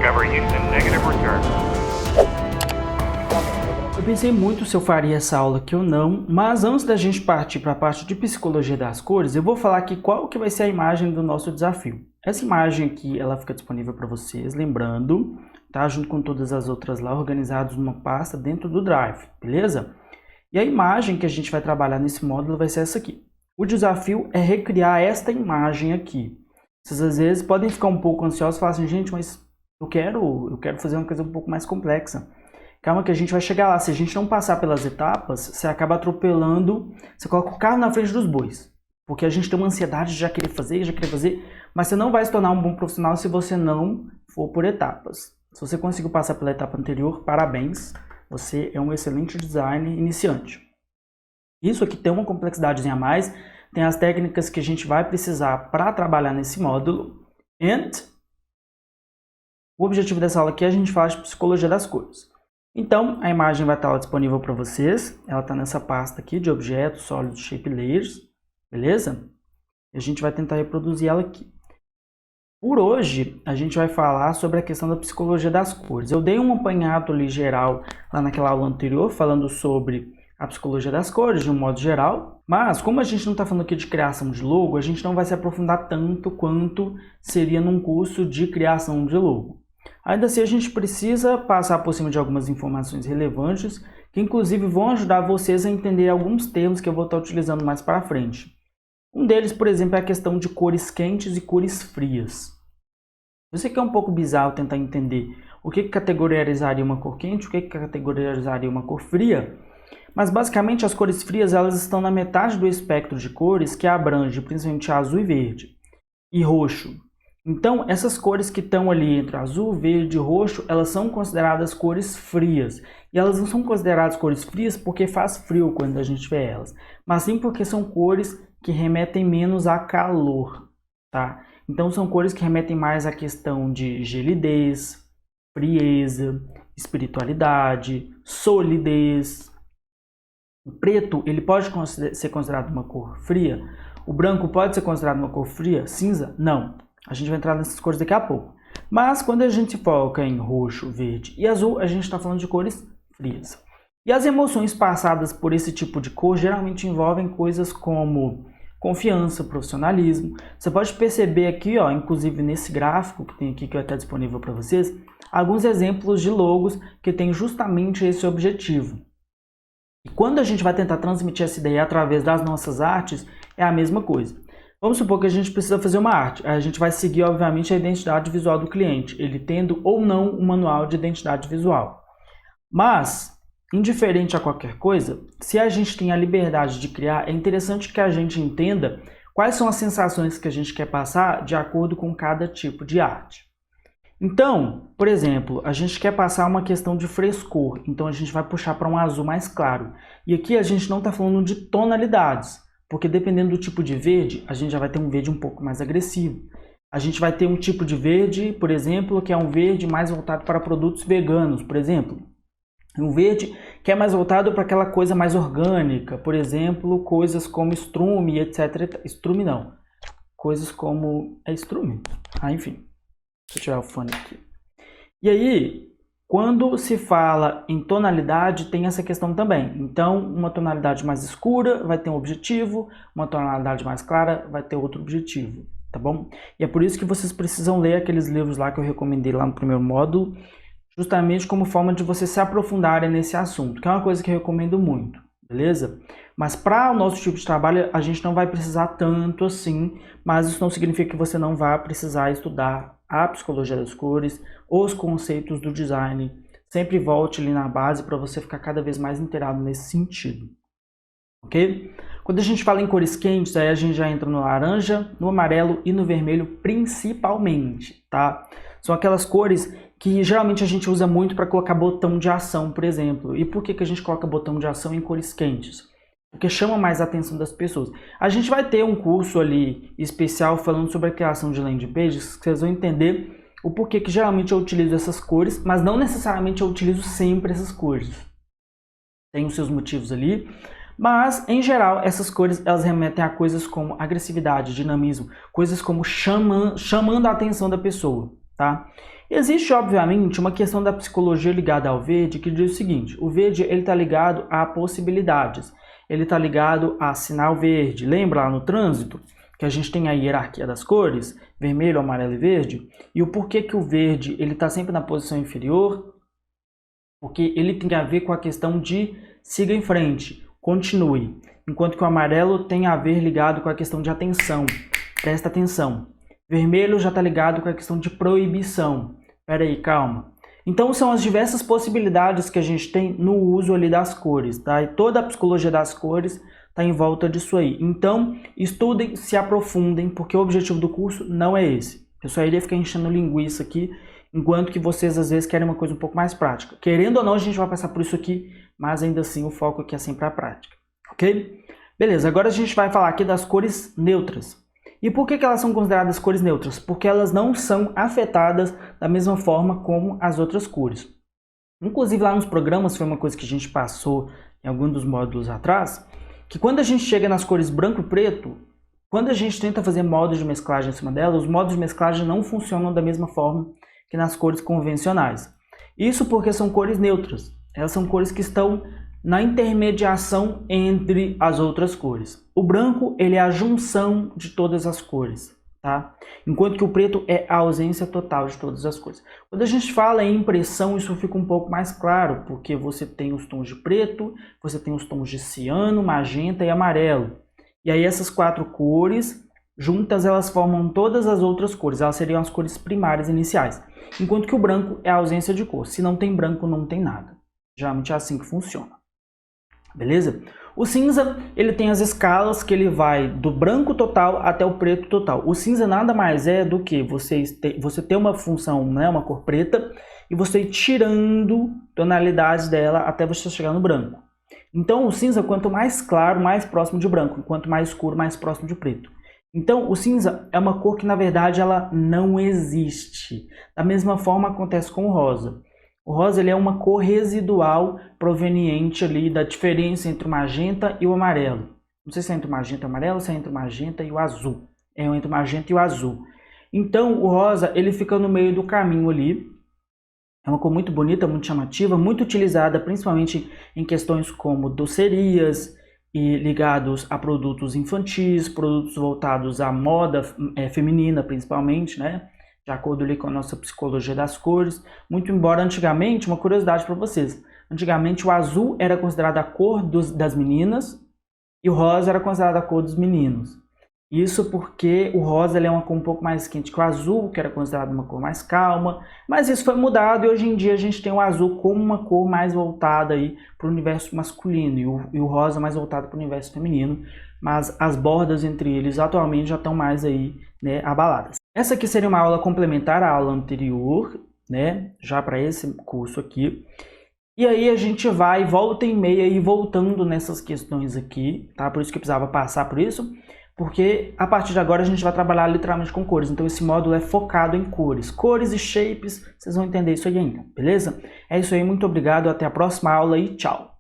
Discover Houston, negative return. Eu pensei muito se eu faria essa aula aqui ou não, mas antes da gente partir para a parte de psicologia das cores, eu vou falar aqui qual que vai ser a imagem do nosso desafio. Essa imagem aqui, ela fica disponível para vocês, lembrando, tá? Junto com todas as outras lá, organizadas numa pasta dentro do Drive, beleza? E a imagem que a gente vai trabalhar nesse módulo vai ser essa aqui. O desafio é recriar esta imagem aqui. Vocês às vezes podem ficar um pouco ansiosos e falar assim, gente, mas eu quero fazer uma coisa um pouco mais complexa. Calma que a gente vai chegar lá. Se a gente não passar pelas etapas, você acaba atropelando, você coloca o carro na frente dos bois. Porque a gente tem uma ansiedade de já querer fazer, mas você não vai se tornar um bom profissional se você não for por etapas. Se você conseguiu passar pela etapa anterior, parabéns, você é um excelente designer iniciante. Isso aqui tem uma complexidadezinha a mais, tem as técnicas que a gente vai precisar para trabalhar nesse módulo. E o objetivo dessa aula aqui é a gente falar de psicologia das cores. Então, a imagem vai estar lá disponível para vocês. Ela está nessa pasta aqui de objetos, Solid Shape Layers, beleza? E a gente vai tentar reproduzir ela aqui. Por hoje, a gente vai falar sobre a questão da psicologia das cores. Eu dei um apanhado ali geral lá naquela aula anterior, falando sobre a psicologia das cores de um modo geral. Mas, como a gente não está falando aqui de criação de logo, a gente não vai se aprofundar tanto quanto seria num curso de criação de logo. Ainda assim, a gente precisa passar por cima de algumas informações relevantes que, inclusive, vão ajudar vocês a entender alguns termos que eu vou estar utilizando mais para frente. Um deles, por exemplo, é a questão de cores quentes e cores frias. Eu sei que é um pouco bizarro tentar entender o que categorizaria uma cor quente, o que categorizaria uma cor fria, mas basicamente as cores frias elas estão na metade do espectro de cores que abrange principalmente azul e verde e roxo. Então, essas cores que estão ali entre azul, verde e roxo, elas são consideradas cores frias. E elas não são consideradas cores frias porque faz frio quando a gente vê elas, mas sim porque são cores que remetem menos a calor, tá? Então, são cores que remetem mais à questão de gelidez, frieza, espiritualidade, solidez. O preto, ele pode ser considerado uma cor fria? O branco pode ser considerado uma cor fria? Cinza? Não. A gente vai entrar nessas cores daqui a pouco. Mas quando a gente foca em roxo, verde e azul, a gente está falando de cores frias. E as emoções passadas por esse tipo de cor geralmente envolvem coisas como confiança, profissionalismo. Você pode perceber aqui, ó, inclusive nesse gráfico que tem aqui que vai estar disponível para vocês, alguns exemplos de logos que têm justamente esse objetivo. E quando a gente vai tentar transmitir essa ideia através das nossas artes, é a mesma coisa. Vamos supor que a gente precisa fazer uma arte. A gente vai seguir, obviamente, a identidade visual do cliente, ele tendo ou não um manual de identidade visual. Mas, indiferente a qualquer coisa, se a gente tem a liberdade de criar, é interessante que a gente entenda quais são as sensações que a gente quer passar de acordo com cada tipo de arte. Então, por exemplo, a gente quer passar uma questão de frescor, então a gente vai puxar para um azul mais claro. E aqui a gente não está falando de tonalidades, porque dependendo do tipo de verde, a gente já vai ter um verde um pouco mais agressivo. A gente vai ter um tipo de verde, por exemplo, que é um verde mais voltado para produtos veganos, por exemplo. Um verde que é mais voltado para aquela coisa mais orgânica, por exemplo, coisas como estrume, etc. Estrume não. Coisas como... é estrume? Ah, enfim. Deixa eu tirar o fone aqui. E aí, quando se fala em tonalidade, tem essa questão também. Então, uma tonalidade mais escura vai ter um objetivo, uma tonalidade mais clara vai ter outro objetivo, tá bom? E é por isso que vocês precisam ler aqueles livros lá que eu recomendei lá no primeiro módulo, justamente como forma de vocês se aprofundarem nesse assunto, que é uma coisa que eu recomendo muito, beleza? Mas para o nosso tipo de trabalho, a gente não vai precisar tanto assim, mas isso não significa que você não vá precisar estudar a psicologia das cores, os conceitos do design. Sempre volte ali na base para você ficar cada vez mais inteirado nesse sentido. Ok? Quando a gente fala em cores quentes, aí a gente já entra no laranja, no amarelo e no vermelho principalmente, tá? São aquelas cores que geralmente a gente usa muito para colocar botão de ação, por exemplo. E por que a gente coloca botão de ação em cores quentes? Porque chama mais a atenção das pessoas. A gente vai ter um curso ali especial falando sobre a criação de landing pages, que vocês vão entender o porquê que geralmente eu utilizo essas cores, mas não necessariamente eu utilizo sempre essas cores. Tem os seus motivos ali, mas em geral essas cores elas remetem a coisas como agressividade, dinamismo, coisas como chamando a atenção da pessoa, tá? Existe, obviamente, uma questão da psicologia ligada ao verde que diz o seguinte: o verde está ligado a possibilidades, ele está ligado a sinal verde. Lembra lá no trânsito que a gente tem a hierarquia das cores, vermelho, amarelo e verde? E o porquê que o verde está sempre na posição inferior? Porque ele tem a ver com a questão de siga em frente, continue. Enquanto que o amarelo tem a ver ligado com a questão de atenção, presta atenção. Vermelho já está ligado com a questão de proibição. Espera aí, calma. Então são as diversas possibilidades que a gente tem no uso ali das cores, tá? E toda a psicologia das cores está em volta disso aí. Então, estudem, se aprofundem, porque o objetivo do curso não é esse. Eu só iria ficar enchendo linguiça aqui, enquanto que vocês às vezes querem uma coisa um pouco mais prática. Querendo ou não, a gente vai passar por isso aqui, mas ainda assim o foco aqui é sempre a prática, ok? Beleza, agora a gente vai falar aqui das cores neutras. E por que elas são consideradas cores neutras? Porque elas não são afetadas da mesma forma como as outras cores. Inclusive lá nos programas, foi uma coisa que a gente passou em algum dos módulos atrás, que quando a gente chega nas cores branco e preto, quando a gente tenta fazer modos de mesclagem em cima delas, os modos de mesclagem não funcionam da mesma forma que nas cores convencionais. Isso porque são cores neutras. Elas são cores que estão na intermediação entre as outras cores. O branco, ele é a junção de todas as cores, tá? Enquanto que o preto é a ausência total de todas as cores. Quando a gente fala em impressão, isso fica um pouco mais claro, porque você tem os tons de preto, você tem os tons de ciano, magenta e amarelo. E aí essas quatro cores, juntas, elas formam todas as outras cores. Elas seriam as cores primárias iniciais. Enquanto que o branco é a ausência de cor. Se não tem branco, não tem nada. Geralmente é assim que funciona. Beleza? O cinza, ele tem as escalas que ele vai do branco total até o preto total. O cinza nada mais é do que você ter uma função, né, uma cor preta, e você ir tirando tonalidades dela até você chegar no branco. Então o cinza, quanto mais claro, mais próximo de branco. Quanto mais escuro, mais próximo de preto. Então o cinza é uma cor que na verdade ela não existe. Da mesma forma acontece com o rosa. O rosa ele é uma cor residual proveniente ali da diferença entre o magenta e o amarelo. Não sei se é entre o magenta e o amarelo, se é entre o magenta e o azul. É entre o magenta e o azul. Então o rosa ele fica no meio do caminho ali. É uma cor muito bonita, muito chamativa, muito utilizada principalmente em questões como docerias e ligados a produtos infantis, produtos voltados à moda feminina principalmente, né? De acordo ali com a nossa psicologia das cores. Muito embora antigamente, uma curiosidade para vocês, antigamente o azul era considerado a cor das meninas e o rosa era considerado a cor dos meninos. Isso porque o rosa ele é uma cor um pouco mais quente que o azul, que era considerado uma cor mais calma, mas isso foi mudado e hoje em dia a gente tem o azul como uma cor mais voltada para o universo masculino e o rosa mais voltado para o universo feminino, mas as bordas entre eles atualmente já estão mais aí, né, abaladas. Essa aqui seria uma aula complementar à aula anterior, né, já para esse curso aqui. E aí a gente vai, volta e meia, e voltando nessas questões aqui, tá? Por isso que eu precisava passar por isso, porque a partir de agora a gente vai trabalhar literalmente com cores. Então esse módulo é focado em cores. Cores e shapes, vocês vão entender isso aí ainda, beleza? É isso aí, muito obrigado, até a próxima aula e tchau!